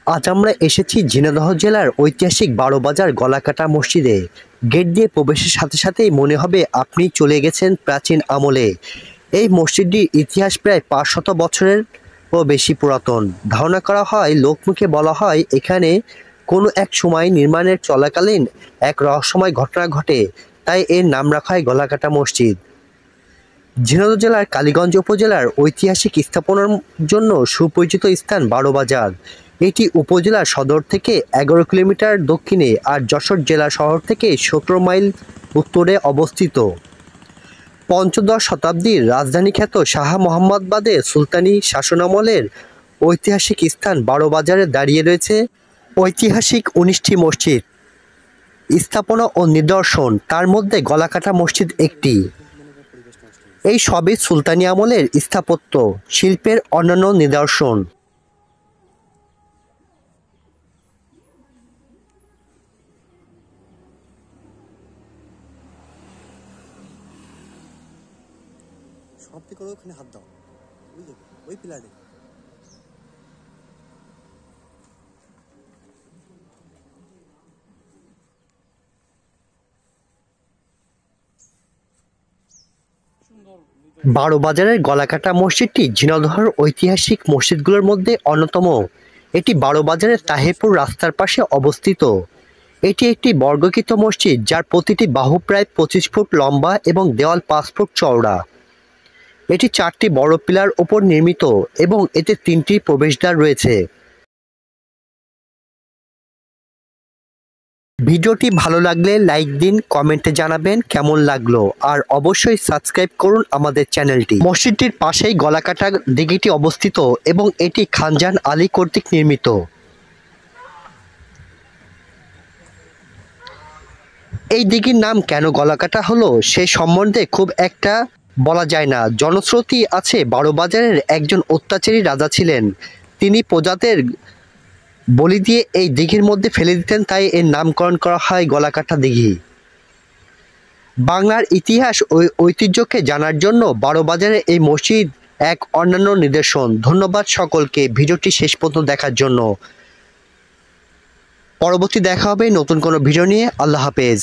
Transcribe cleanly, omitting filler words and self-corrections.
আজ আমরা এসেছি ঝিনাইদহ জেলার ঐতিহাসিক বারোবাজার গলাকাটা মসজিদে। গেট দিয়ে প্রবেশের সাথে সাথেই মনে হবে আপনি চলে গেছেন প্রাচীন আমলে। এই মসজিদটির ইতিহাস প্রায় 500 বছরের ও বেশি পুরাতন। ধারণা করা হয়, লোকমুখে বলা হয় এখানে কোনো এক সময় নির্মাণের চলাকালীন এক রহস্যময় ঘটনা ঘটে, তাই এর নাম রাখা হয় গলাকাটা মসজিদ। ঝিনাইদহ জেলার কালীগঞ্জ উপজেলার ঐতিহাসিক স্থাপনার জন্য সুপরিচিত স্থান বারোবাজার। এটি উপজেলা সদর থেকে 11 কিলোমিটার দক্ষিণে আর যশোর জেলা শহর থেকে 17 মাইল উত্তরে অবস্থিত। পঞ্চদশ শতাব্দীর রাজধানী খ্যাত শাহ মোহাম্মদ বাদে সুলতানি শাসনামলের ঐতিহাসিক স্থান বারোবাজারে দাঁড়িয়ে রয়েছে ঐতিহাসিক 19টি মসজিদ, স্থাপনা ও নিদর্শন। তার মধ্যে গলাকাটা মসজিদ একটি। এই সবই সুলতানি আমলের স্থাপত্য শিল্পের অন্যান্য নিদর্শন। সমাপ্তি করো, ওখানে হাত দাও, ওই পিলারে। বারোবাজারের গলাকাটা মসজিদটি ঝিনাইদহের ঐতিহাসিক মসজিদগুলোর মধ্যে অন্যতম। এটি বারোবাজারের তাহেরপুর রাস্তার পাশে অবস্থিত। এটি একটি বর্গাকৃত মসজিদ যার প্রতিটি বাহু প্রায় 25 ফুট লম্বা এবং দেওয়াল 5 ফুট চওড়া। এটি 4টি বড় পিলার উপর নির্মিত এবং এতে 3টি প্রবেশদ্বার রয়েছে। ভিডিওটি ভালো লাগলে লাইক দিন, কমেন্টে জানাবেন কেমন লাগলো, আর অবশ্যই সাবস্ক্রাইব করুন আমাদের চ্যানেলটি। মসজিদটির পাশেই গলাকাটা দিঘিটি অবস্থিত এবং এটি খানজাহান আলী কর্তৃক নির্মিত। এই দিঘির নাম কেন গলাকাটা হলো সে সম্বন্ধে খুব একটা বলা যায় না। জনশ্রুতি আছে বারোবাজারের একজন অত্যাচারী রাজা ছিলেন, তিনি প্রজাদের বলি দিয়ে এই দিঘির মধ্যে ফেলে দিতেন, তাই এর নামকরণ করা হয় গলাকাটা দিঘি। বাংলার ইতিহাস ও ঐতিহ্যকে জানার জন্য বারোবাজারে এই মসজিদ এক অন্যান্য নিদর্শন। ধন্যবাদ সকলকে ভিডিওটি শেষ পর্যন্ত দেখার জন্য। পরবর্তী দেখা হবে নতুন কোনো ভিডিও নিয়ে। আল্লাহ হাফেজ।